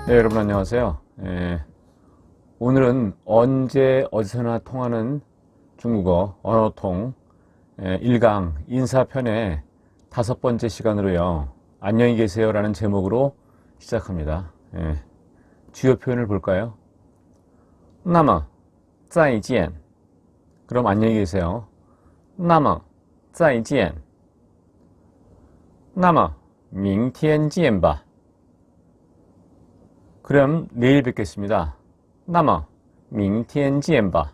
네, 여러분 안녕하세요. 오늘은 언제 어디서나 통하는 중국어 언어통 1강 인사편의 5번째 시간으로요. 안녕히 계세요 라는 제목으로 시작합니다. 주요 표현을 볼까요? 那么再见 그럼 안녕히 계세요. 那么再见那么明天见吧 그럼 내일 뵙겠습니다. 那么明天见吧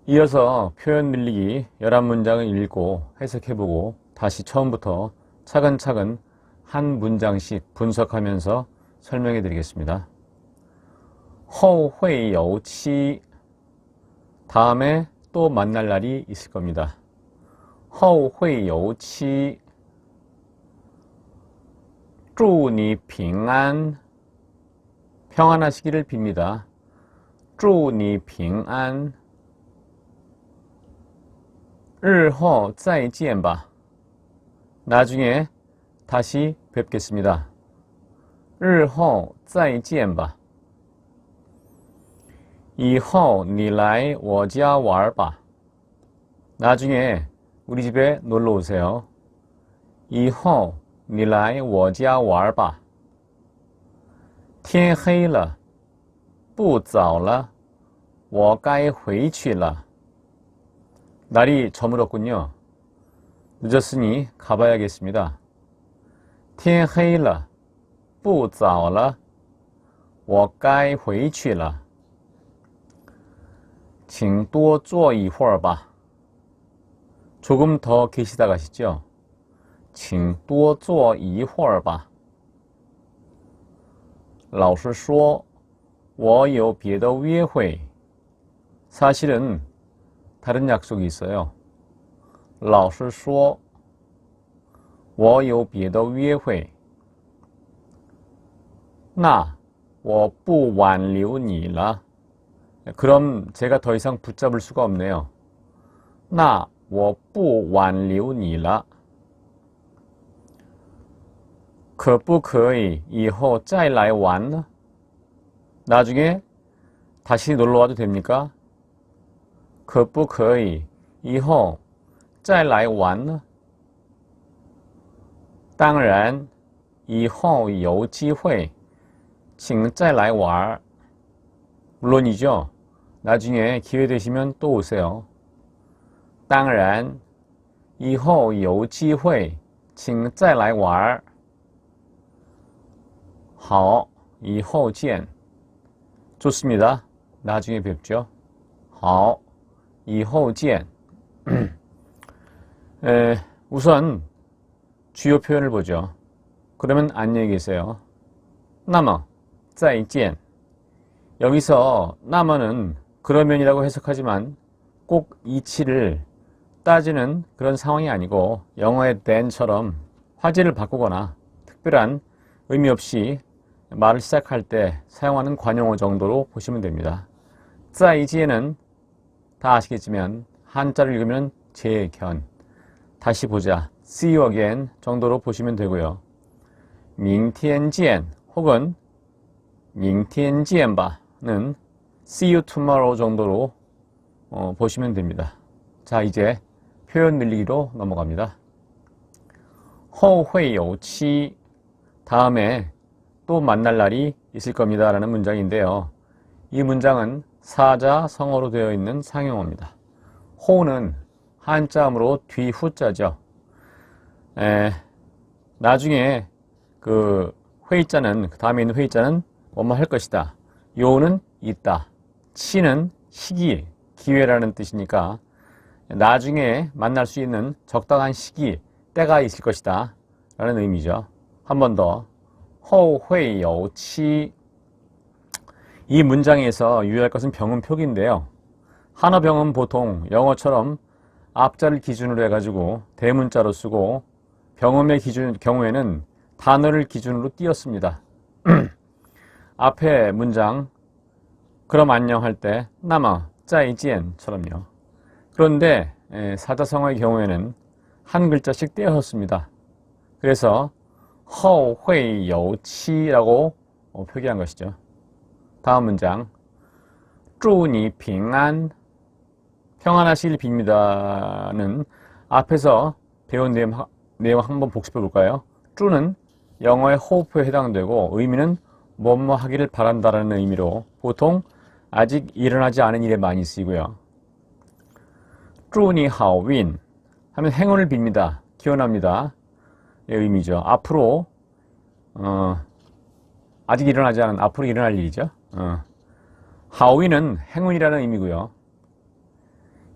이어서 표현 늘리기 11문장을 읽고 해석해보고 다시 처음부터 차근차근 한 문장씩 분석하면서 설명해 드리겠습니다. 后会有期 다음에 또 만날 날이 있을 겁니다. 后会有期祝你平安 평안하시기를 빕니다. 祝你平安日后再见吧 나중에 다시 뵙겠습니다. 日后再见吧以后你来我家玩吧 나중에 우리 집에 놀러 오세요. 以后你来我家玩吧天黑了，不早了，我该回去了. 날이 저물었군요. 늦었으니 가봐야겠습니다. 天黑了，不早了，我该回去了。请多坐一会儿吧. 조금 더 계시다 가시죠. 请多坐一会儿吧。老实说我有别的约会 사실은 다른 약속이 있어요. 老实说我有别的约会那我不挽留你了 그럼 제가 더 이상 붙잡을 수가 없네요. 那我不挽留你了可不可以以后再来玩呢? 나중에 다시 놀러 와도 됩니까? 可不可以以后再来玩呢? 当然以后有机会请再来玩 물론이죠. 나중에 기회 되시면 또 오세요. 当然以后有机会请再来玩好以后见 좋습니다. 나중에 뵙죠. 好以后见 우선 주요 표현을 보죠. 그러면 안녕히 계세요. 那么再见 여기서 那么는 그러면이라고 해석하지만 꼭 이치를 따지는 그런 상황이 아니고 영어의 then처럼 화제를 바꾸거나 특별한 의미 없이 말을 시작할 때 사용하는 관용어 정도로 보시면 됩니다. 再见는 다 아시겠지만 한자를 읽으면 재견, 다시 보자, see you again 정도로 보시면 되고요. 明天见 혹은 明天见吧는 see you tomorrow 정도로 보시면 됩니다. 자, 이제 표현 늘리기로 넘어갑니다. 后会有期 다음에 또 만날 날이 있을 겁니다 라는 문장인데요. 이 문장은 사자성어로 되어 있는 상용어입니다. 호는 한자음으로 뒤후자죠. 나중에 그 회의자는 그 다음에 있는 회의자는 뭐뭐 할 것이다. 요는 있다. 치는 시기, 기회라는 뜻이니까 나중에 만날 수 있는 적당한 시기, 때가 있을 것이다 라는 의미죠. 한 번 더. 后会有期 이 문장에서 유의할 것은 병음 표기인데요. 한어 병음 보통 영어처럼 앞자를 기준으로 해가지고 대문자로 쓰고 병음의 경우에는 단어를 기준으로 띄었습니다. 앞에 문장 그럼 안녕 할 때 那么再见처럼요. 그런데 사자성어의 경우에는 한 글자씩 떼었습니다. 그래서 后会有期라고 표기한 것이죠. 다음 문장. 祝你平安 평안하시길 빕니다는 앞에서 배운 내용 한번 복습해 볼까요? 祝는 영어의 hope에 해당되고 의미는 뭐뭐 하기를 바란다라는 의미로 보통 아직 일어나지 않은 일에 많이 쓰이고요. 祝你好运 하면 행운을 빕니다. 기원합니다. 의 의미죠. 앞으로 아직 일어나지 않은 앞으로 일어날 일이죠. 하위는 행운이라는 의미고요.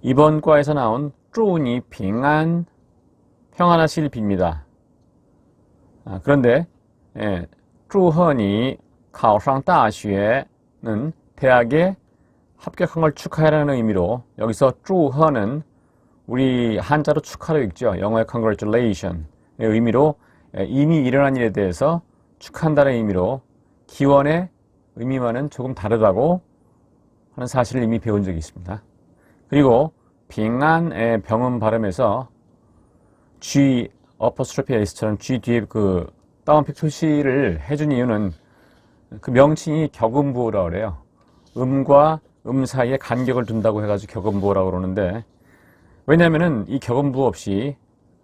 이번 과에서 나온 祝你平安 평안하시길 빕니다. 그런데 祝贺你考上大学는 대학에 합격한 걸 축하해라는 의미로 여기서 祝贺는 우리 한자로 축하로 읽죠. 영어의 congratulation의 의미로 이미 일어난 일에 대해서 축하한다는 의미로 기원의 의미와는 조금 다르다고 하는 사실을 이미 배운 적이 있습니다. 그리고 빙안의 병음 발음에서 G 어퍼스트로피 S처럼 G 뒤에 그 다운픽 표시를 해준 이유는 그 명칭이 격음부호라고 그래요. 음과 음 사이에 간격을 둔다고 해가지고 격음부호라고 그러는데 왜냐면은 이 격음부 없이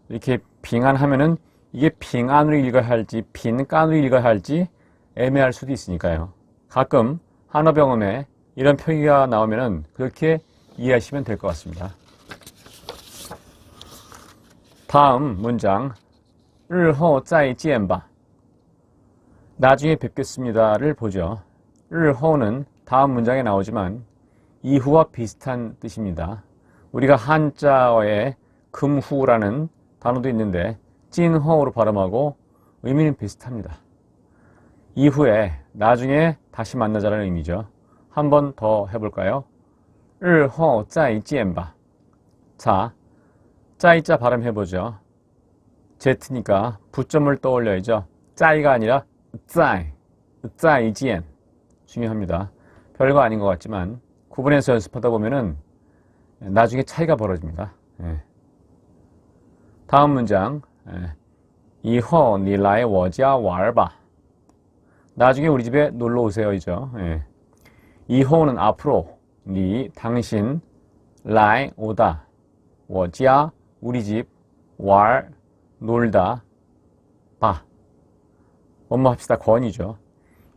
이렇게 빙안하면은 이게 빙안으로 읽어야 할지 빈간으로 읽어야 할지 애매할 수도 있으니까요. 가끔 한어병음에 이런 표기가 나오면은 그렇게 이해하시면 될 것 같습니다. 다음 문장 日后再见吧 나중에 뵙겠습니다를 보죠. 日后는 다음 문장에 나오지만 이후와 비슷한 뜻입니다. 우리가 한자어에 금후라는 단어도 있는데 찐허로 발음하고 의미는 비슷합니다. 이후에 나중에 다시 만나자는 의미죠. 한 번 더 해볼까요? 日后再见吧 자, 짜이자 발음해보죠. Z니까 부점을 떠올려야죠. 짜이가 아니라 짜이지엔 중요합니다. 별거 아닌 것 같지만 구분해서 연습하다 보면은 나중에 차이가 벌어집니다. 다음 문장 以后你来我家玩吧 나중에 우리 집에 놀러 오세요이죠. 이호는 앞으로, 니 당신, 라이 오다, 我家 우리 집, 왈 놀다, 봐 뭐뭐 합시다 권이죠.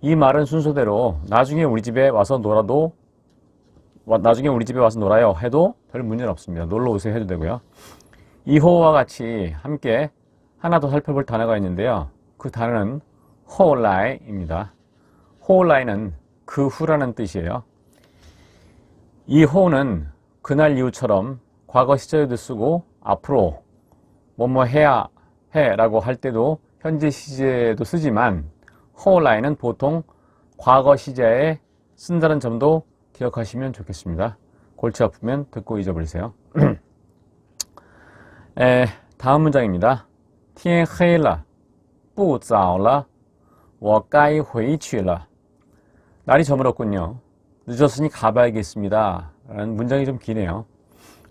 이 말은 순서대로 나중에 우리 집에 와서 놀아도 나중에 우리 집에 와서 놀아요 해도 별 문제는 없습니다. 놀러 오세요 해도 되고요. 이호와 같이 함께 하나 더 살펴볼 단어가 있는데요. 그 단어는 호라이입니다. 호라이는 그 후라는 뜻이에요. 이 호는 그날 이후처럼 과거 시제에도 쓰고 앞으로 뭐뭐 해야 해 라고 할 때도 현재 시제에도 쓰지만 호라이는 보통 과거 시제에 쓴다는 점도 기억하시면 좋겠습니다. 골치 아프면 듣고 잊어버리세요. 다음 문장입니다. 天黑了不早了我该回去了 날이 저물었군요. 늦었으니 가봐야겠습니다. 라는 문장이 좀 기네요.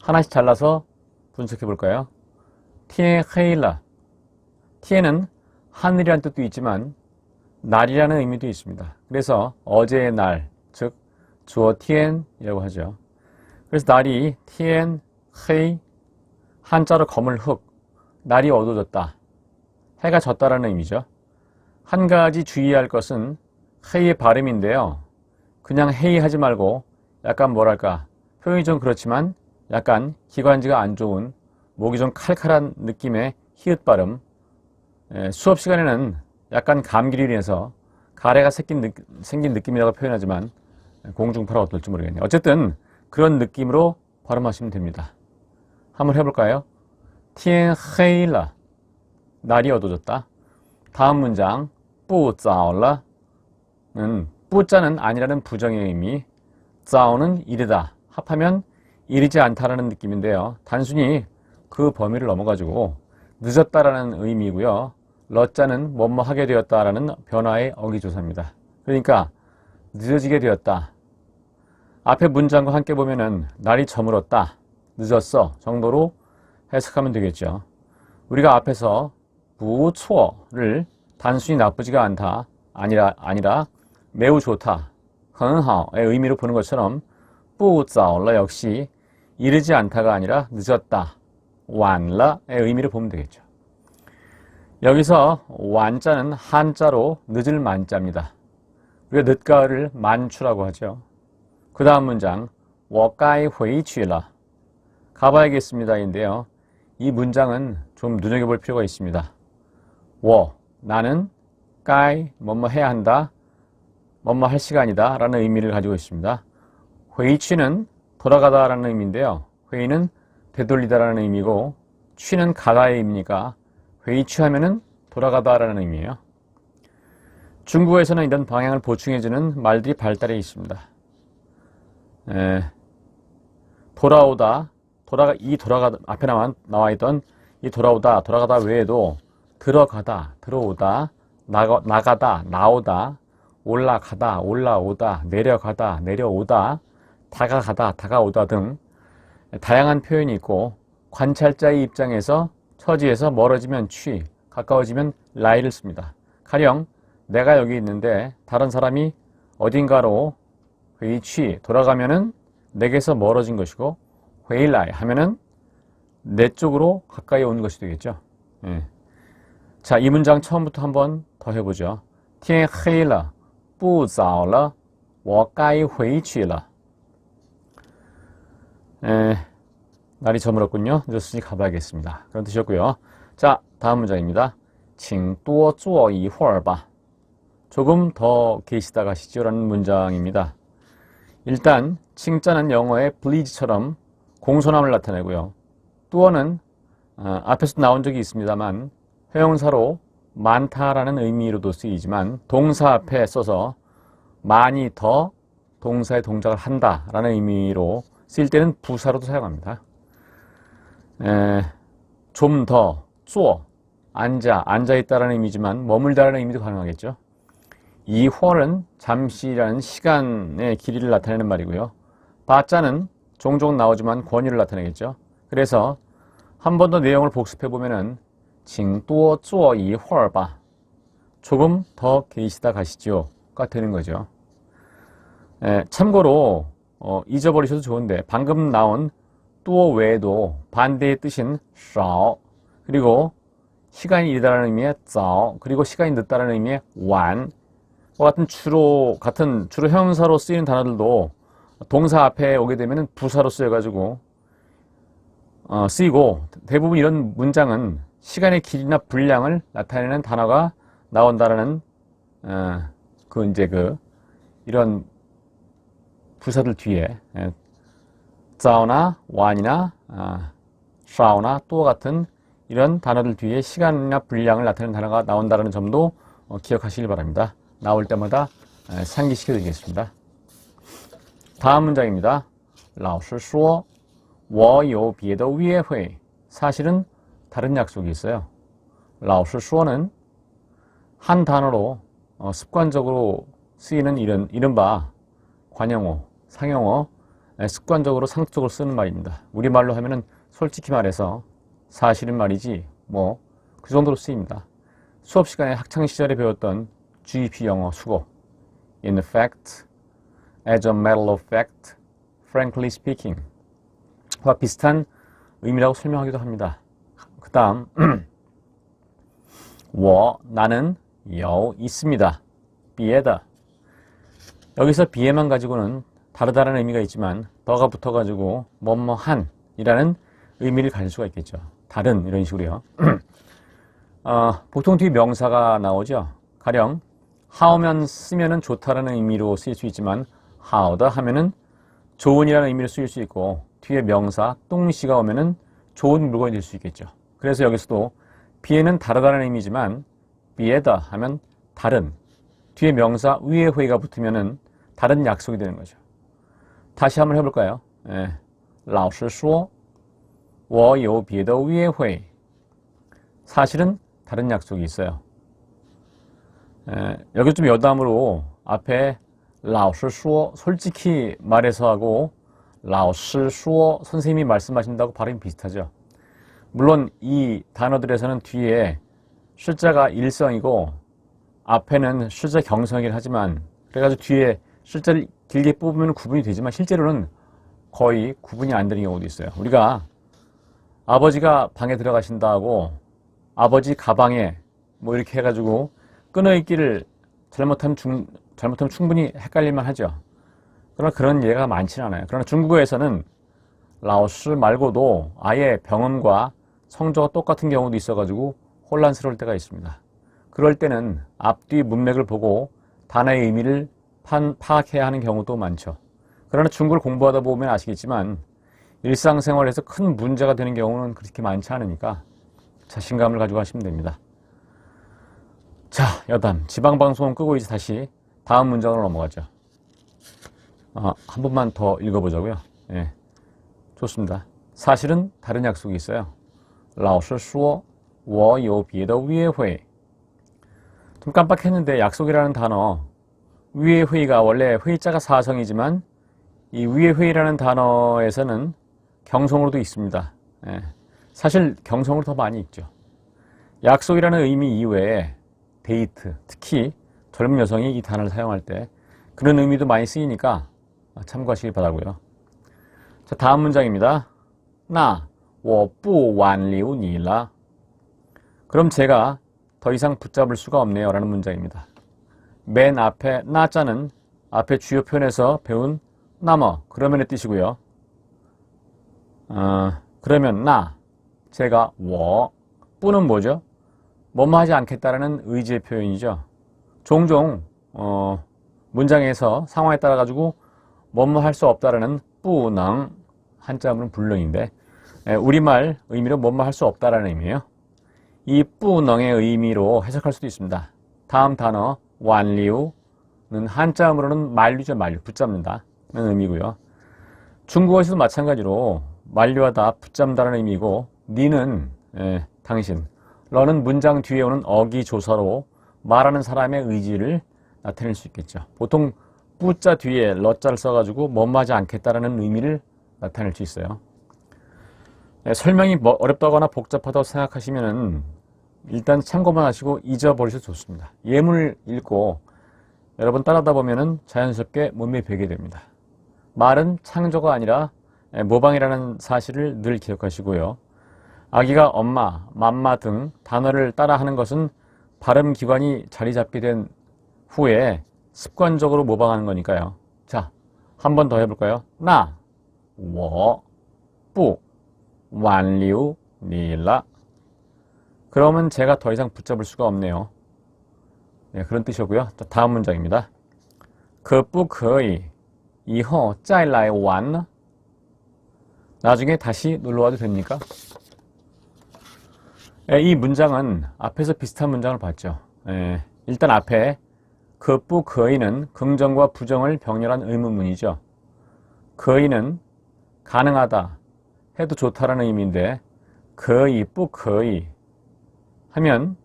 하나씩 잘라서 분석해 볼까요? 天黑了 天은 하늘이라는 뜻도 있지만 날이라는 의미도 있습니다. 그래서 어제의 날, 즉 주어티엔이라고 하죠. 그래서 날이 티엔, 헤이, 한자로 검을 흑, 날이 어두워졌다. 해가 졌다라는 의미죠. 한 가지 주의할 것은 헤이의 발음인데요. 그냥 헤이 하지 말고 약간 뭐랄까 표현이 좀 그렇지만 약간 기관지가 안 좋은 목이 좀 칼칼한 느낌의 히읗 발음. 수업 시간에는 약간 감기로 인해서 가래가 생긴 느낌이라고 표현하지만 공중파라 어떨지 모르겠네요. 어쨌든 그런 느낌으로 발음하시면 됩니다. 한번 해볼까요? 天黑了 날이 어두워졌다. 다음 문장 不早了는 뿌자는 아니라는 부정의 의미, 早는 이르다, 합하면 이르지 않다라는 느낌인데요. 단순히 그 범위를 넘어가지고 늦었다라는 의미고요. 러자는 뭐뭐 하게 되었다라는 변화의 어기조사입니다. 그러니까 늦어지게 되었다. 앞에 문장과 함께 보면은 날이 저물었다, 늦었어 정도로 해석하면 되겠죠. 우리가 앞에서 不错를 단순히 나쁘지가 않다, 아니라 매우 좋다, 很好의 의미로 보는 것처럼 不早了 역시 이르지 않다가 아니라 늦었다, 晚了의 의미로 보면 되겠죠. 여기서 완자는 한자로 늦을 만자입니다. 우리가 늦가을을 만추라고 하죠. 그 다음 문장 我该回去了 가봐야겠습니다인데요. 이 문장은 좀 눈여겨볼 필요가 있습니다. 我 나는 该 뭐뭐 해야 한다, 뭐뭐 할 시간이다 라는 의미를 가지고 있습니다. 回去는 돌아가다 라는 의미인데요. 回는 되돌리다 라는 의미고 去는 가다의 의미니까 回去하면은 돌아가다 라는 의미예요. 중국어에서는 이런 방향을 보충해주는 말들이 발달해 있습니다. 돌아오다, 앞에 나와 있던 이 돌아가다 외에도 들어가다, 들어오다, 나가다, 나오다, 올라가다, 올라오다, 내려가다, 내려오다, 다가가다, 다가오다 등 다양한 표현이 있고 관찰자의 입장에서 처지에서 멀어지면 취, 가까워지면 라이를 씁니다. 가령 내가 여기 있는데 다른 사람이 어딘가로 회취 돌아가면은 내게서 멀어진 것이고 회일라이 하면은 내 쪽으로 가까이 오는 것이 되겠죠. 예. 자, 이 문장 처음부터 한번 더 해보죠. 天黑了,不早了,我该回去了. 날이 저물었군요. 늦었으니 가봐야겠습니다. 그런 뜻이었고요. 자, 다음 문장입니다. 请多坐一会儿吧. 조금 더 계시다 가시죠 라는 문장입니다. 일단 칭자는 영어의 please처럼 공손함을 나타내고요. 또어는 앞에서 나온 적이 있습니다만 회용사로 많다라는 의미로도 쓰이지만 동사 앞에 써서 많이 더 동사의 동작을 한다라는 의미로 쓰일 때는 부사로도 사용합니다. 좀 더, 坐, 앉아있다라는 의미지만 머물다라는 의미도 가능하겠죠. 이 헐은 잠시라는 시간의 길이를 나타내는 말이고요. 바자는 종종 나오지만 권유를 나타내겠죠. 그래서 한 번 더 내용을 복습해보면은 请多坐一会儿吧. 조금 더 계시다 가시죠가 되는 거죠. 참고로 잊어버리셔도 좋은데 방금 나온 또 외에도 반대의 뜻인 少 그리고 시간이 이르다라는 의미의 早 그리고 시간이 늦다라는 의미의 晚 같은 주로 형용사로 쓰이는 단어들도 동사 앞에 오게 되면 부사로 쓰여가지고 쓰이고 대부분 이런 문장은 시간의 길이나 분량을 나타내는 단어가 나온다라는 이런 부사들 뒤에 早나 晚이나 少나 또 같은 이런 단어들 뒤에 시간이나 분량을 나타내는 단어가 나온다는 점도 기억하시길 바랍니다. 나올 때마다 상기시켜 드리겠습니다. 다음 문장입니다. 老师说我有别的约会. 사실은 다른 약속이 있어요. 老师说는 한 단어로 습관적으로 쓰이는 이른바 관용어, 상용어, 습관적으로 상투적으로 쓰는 말입니다. 우리말로 하면은 솔직히 말해서 사실은 말이지 뭐 그 정도로 쓰입니다. 수업 시간에 학창 시절에 배웠던 GP 영어 수고 In fact, as a matter of fact, frankly speaking 와 비슷한 의미라고 설명하기도 합니다. 그 다음 我 나는 有 있습니다. 别的 여기서 비에만 가지고는 다르다는 의미가 있지만 더가 붙어가지고 뭐뭐한 이라는 의미를 가질 수가 있겠죠. 다른 이런 식으로요. 보통 뒤에 명사가 나오죠. 가령 하오면 쓰면은 좋다라는 의미로 쓰일 수 있지만 하오다 하면은 좋은이라는 의미로 쓰일 수 있고 뒤에 명사 똥시가 오면은 좋은 물건이 될 수 있겠죠. 그래서 여기서도 비에는 다르다는 의미지만 비에다 하면 다른 뒤에 명사 위에 회의가 붙으면은 다른 약속이 되는 거죠. 다시 한번 해볼까요? 老师说我有别的约会. 사실은 다른 약속이 있어요. 여기 좀 여담으로 앞에 老师说 솔직히 말해서 하고 老师说 선생님이 말씀하신다고 발음이 비슷하죠. 물론 이 단어들에서는 뒤에 숫자가 일성이고 앞에는 실제 경성이긴 하지만 그래가지고 뒤에 실제를 길게 뽑으면 구분이 되지만 실제로는 거의 구분이 안 되는 경우도 있어요. 우리가 아버지가 방에 들어가신다고 아버지 가방에 뭐 이렇게 해가지고 끊어있기를 잘못하면 충분히 헷갈릴만 하죠. 그러나 그런 예가 많지는 않아요. 그러나 중국어에서는 라오스 말고도 아예 병음과 성조가 똑같은 경우도 있어가지고 혼란스러울 때가 있습니다. 그럴 때는 앞뒤 문맥을 보고 단어의 의미를 파악해야 하는 경우도 많죠. 그러나 중국어를 공부하다 보면 아시겠지만 일상생활에서 큰 문제가 되는 경우는 그렇게 많지 않으니까 자신감을 가지고 하시면 됩니다. 자, 여담. 지방방송은 끄고 이제 다시 다음 문장으로 넘어가죠. 한 번만 더 읽어보자고요. 예, 좋습니다. 사실은 다른 약속이 있어요. 老师说我有别的约会. 좀 깜빡했는데 약속이라는 단어, 위의 회의가 원래 회의자가 사성이지만 이 위의 회의라는 단어에서는 경성으로도 있습니다. 예, 사실 경성으로 더 많이 있죠. 약속이라는 의미 이외에 데이트, 특히 젊은 여성이 이 단어를 사용할 때 그런 의미도 많이 쓰이니까 참고하시기 바라고요. 자, 다음 문장입니다. 那我不挽留你了. 그럼 제가 더 이상 붙잡을 수가 없네요 라는 문장입니다. 맨 앞에 나자는 앞에 주요 표현에서 배운 나머, 그러면의 뜻이고요. 그러면 나, 제가 뿌는 뭐죠? 뭐뭐 하지 않겠다라는 의지의 표현이죠. 종종 문장에서 상황에 따라 가지고 뭐뭐 할 수 없다라는 뿌능, 한자문은 불능인데 우리말 의미로 뭐뭐 할 수 없다라는 의미예요. 이 뿌능의 의미로 해석할 수도 있습니다. 다음 단어 완리우는 한자음으로는 만류죠. 만류, 붙잡는다는 의미고요. 중국어에서도 마찬가지로 만류하다, 붙잡는다는 의미고 니는 당신, 러는 문장 뒤에 오는 어기조사로 말하는 사람의 의지를 나타낼 수 있겠죠. 보통 뿌자 뒤에 러자를 써가지고 뭐뭐 하지 않겠다라는 의미를 나타낼 수 있어요. 설명이 어렵다거나 복잡하다고 생각하시면은 일단 참고만 하시고 잊어버리셔도 좋습니다. 예문을 읽고 여러분 따라하다 보면은 자연스럽게 몸에 배게 됩니다. 말은 창조가 아니라 모방이라는 사실을 늘 기억하시고요. 아기가 엄마, 맘마 등 단어를 따라하는 것은 발음 기관이 자리 잡게 된 후에 습관적으로 모방하는 거니까요. 자, 한 번 더 해볼까요? 나, 我不挽留你了. 그러면 제가 더 이상 붙잡을 수가 없네요. 네, 그런 뜻이고요. 다음 문장입니다. 可不可以以后再来玩呢? 나중에 다시 놀러와도 됩니까? 이 문장은 앞에서 비슷한 문장을 봤죠. 일단 앞에 可不可以는 긍정과 부정을 병렬한 의문문이죠. 可以는 가능하다, 해도 좋다라는 의미인데 可以不可以하면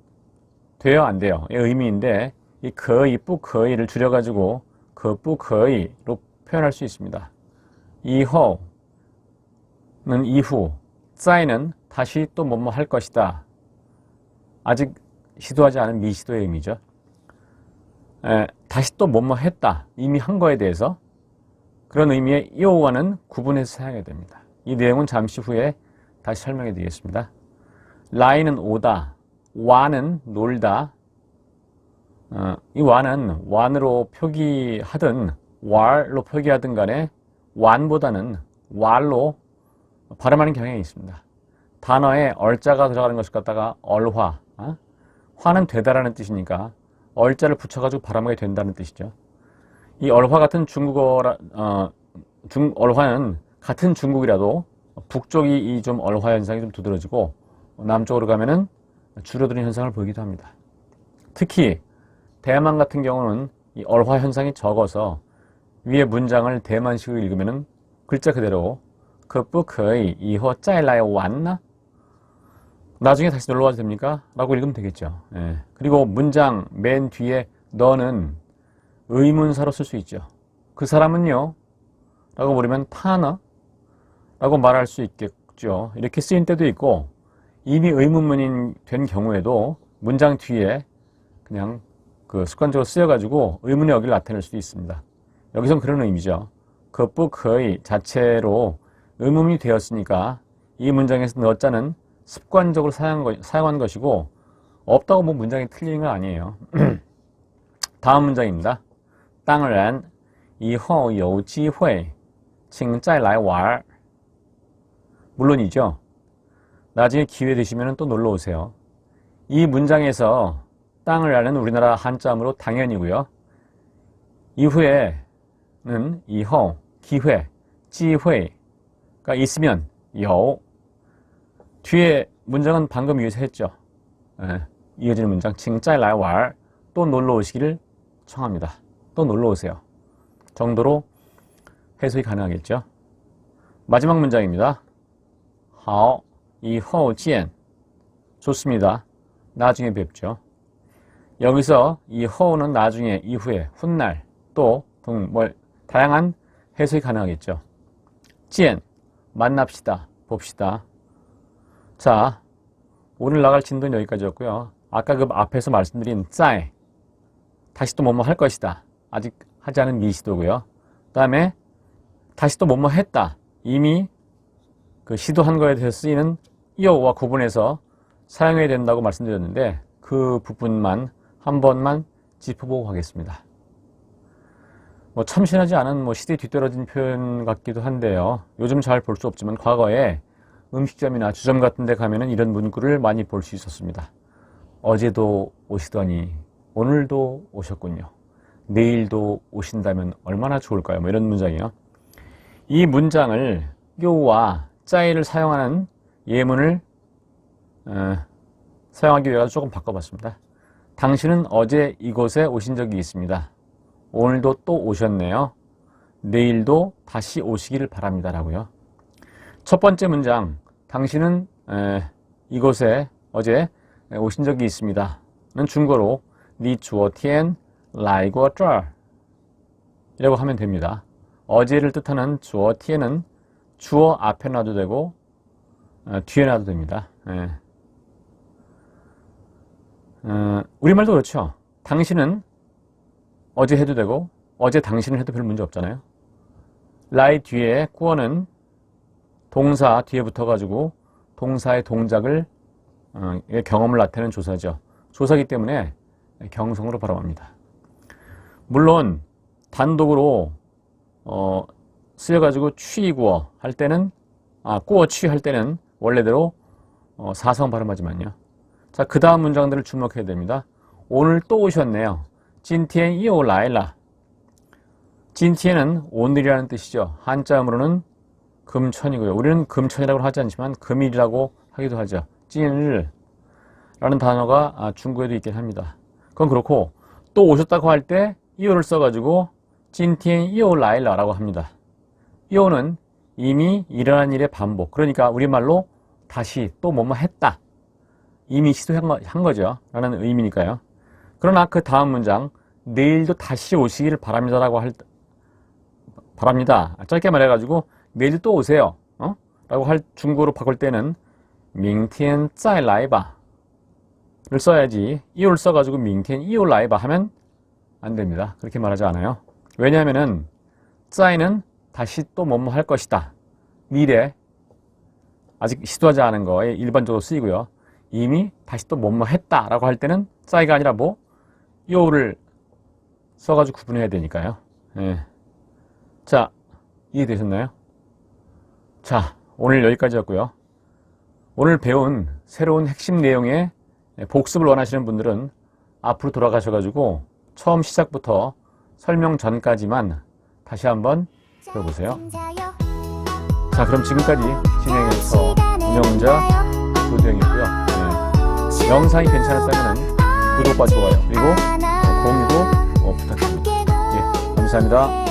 돼요, 안 돼요? 이 의미인데 이 可以不可以를 줄여가지고 可不可以로 표현할 수 있습니다. 以后는 이후, 再는 다시 또 뭐뭐 할 것이다. 아직 시도하지 않은 미시도의 의미죠. 다시 또 뭐뭐 했다. 이미 한 거에 대해서 그런 의미의 요와는 구분해서 사용해야 됩니다. 이 내용은 잠시 후에 다시 설명해 드리겠습니다. 라이는 오다, 와는 놀다. 이 와는 완으로 표기하든 왈로 표기하든 간에 완보다는 왈로 발음하는 경향이 있습니다. 단어에 얼자가 들어가는 것을 갖다가 얼화, 화는 되다라는 뜻이니까 얼자를 붙여가지고 발음하게 된다는 뜻이죠. 이 얼화 같은 얼화는 같은 중국이라도 북쪽이 이 좀 얼화 현상이 좀 두드러지고 남쪽으로 가면은 줄어드는 현상을 보이기도 합니다. 특히 대만 같은 경우는 이 얼화 현상이 적어서 위에 문장을 대만식으로 읽으면은 글자 그대로 可不可以以后再来玩呢? 나중에 다시 놀러 와도 됩니까? 라고 읽으면 되겠죠. 그리고 문장 맨 뒤에 너는 의문사로 쓸 수 있죠. 그 사람은요? 라고 물으면 파너? 라고 말할 수 있겠죠. 이렇게 쓰인 때도 있고 이미 의문문이 된 경우에도 문장 뒤에 그냥 그 습관적으로 쓰여가지고 의문의 어기를 나타낼 수도 있습니다. 여기선 그런 의미죠. 그不可以 자체로 의문이 되었으니까 이 문장에서 너자는 습관적으로 사용한 것이고 없다고 뭐 문장이 틀리는 건 아니에요. 다음 문장입니다. 当然以后有机会请再来玩 물론이죠. 나중에 기회 되시면 또 놀러 오세요. 이 문장에서 땅을라는 우리나라 한자음으로 당연이고요. 이후에는 이후, 기회, 지회가 있으면 요. 뒤에 문장은 방금 위에서 했죠. 이어지는 문장, 请再来玩 또 놀러 오시기를 청합니다. 또 놀러 오세요. 정도로 해석이 가능하겠죠. 마지막 문장입니다. 好以后见 좋습니다. 나중에 뵙죠. 여기서 이후는 나중에, 이후에, 훗날, 또 등 다양한 해석이 가능하겠죠. 见 만납시다, 봅시다. 자, 오늘 나갈 진도는 여기까지였고요. 아까 그 앞에서 말씀드린 在 다시 또 뭐뭐 할 것이다. 아직 하지 않은 미시도고요. 그 다음에 다시 또 뭐뭐 했다. 이미 그 시도한 거에 대해서 쓰이는 이어와 구분해서 사용해야 된다고 말씀드렸는데 그 부분만 한 번만 짚어보고 가겠습니다. 뭐 참신하지 않은 시대에 뒤떨어진 표현 같기도 한데요. 요즘 잘 볼 수 없지만 과거에 음식점이나 주점 같은 데 가면은 이런 문구를 많이 볼 수 있었습니다. 어제도 오시더니 오늘도 오셨군요. 내일도 오신다면 얼마나 좋을까요? 뭐 이런 문장이요. 이 문장을 요와 짜이를 사용하는 예문을 사용하기 위해 조금 바꿔봤습니다. 당신은 어제 이곳에 오신 적이 있습니다. 오늘도 또 오셨네요. 내일도 다시 오시기를 바랍니다. 라고요. 첫 번째 문장, 당신은 이곳에 어제 오신 적이 있습니다. 는 중국어로 你昨天来过这儿 이라고 하면 됩니다. 어제를 뜻하는 昨天은 주어 앞에 놔도 되고 뒤에 놔도 됩니다. 우리말도 그렇죠. 당신은 어제 해도 되고 어제 당신은 해도 별 문제 없잖아요. 라이 뒤에 꾸어는 동사 뒤에 붙어가지고 동사의 동작을 경험을 나타내는 조사죠. 조사기 때문에 경성으로 발음합니다. 물론 단독으로 쓰여가지고 취구어 할 때는 꾸어 취 할 때는 원래대로 사성 발음하지만요. 자, 그 다음 문장들을 주목해야 됩니다. 오늘 또 오셨네요. 今天又来了. 今天은 오늘이라는 뜻이죠. 한자음으로는 금천이고요. 우리는 금천이라고 하지 않지만 금일이라고 하기도 하죠. 今日라는 단어가 중국에도 있긴 합니다. 그건 그렇고 또 오셨다고 할 때 이오를 써가지고 今天又来了라고 합니다. 이오는 이미 일어난 일의 반복. 그러니까 우리말로 다시 또 뭐뭐 했다. 이미 시도한 거죠. 라는 의미니까요. 그러나 그 다음 문장 내일도 다시 오시기를 바랍니다 라고 바랍니다. 짧게 말해가지고 내일 또 오세요. 라고 할 중국어로 바꿀 때는 明天再来吧를 써야지 이오를 써가지고 明天又来吧하면 안 됩니다. 그렇게 말하지 않아요. 왜냐하면은 再는 다시 또 뭐뭐 할 것이다. 미래 아직 시도하지 않은 거에 일반적으로 쓰이고요. 이미 다시 또 뭐뭐 했다 라고 할 때는 再가 아니라 요를 써가지고 구분해야 되니까요. 자, 이해되셨나요? 자, 오늘 여기까지였고요. 오늘 배운 새로운 핵심 내용의 복습을 원하시는 분들은 앞으로 돌아가셔가지고 처음 시작부터 설명 전까지만 다시 한번 들어보세요. 자, 그럼 지금까지 진행해서 운영자 조대영이었고요. 영상이 괜찮았다면 구독과 좋아요 그리고 공유도 부탁드립니다. 예, 감사합니다.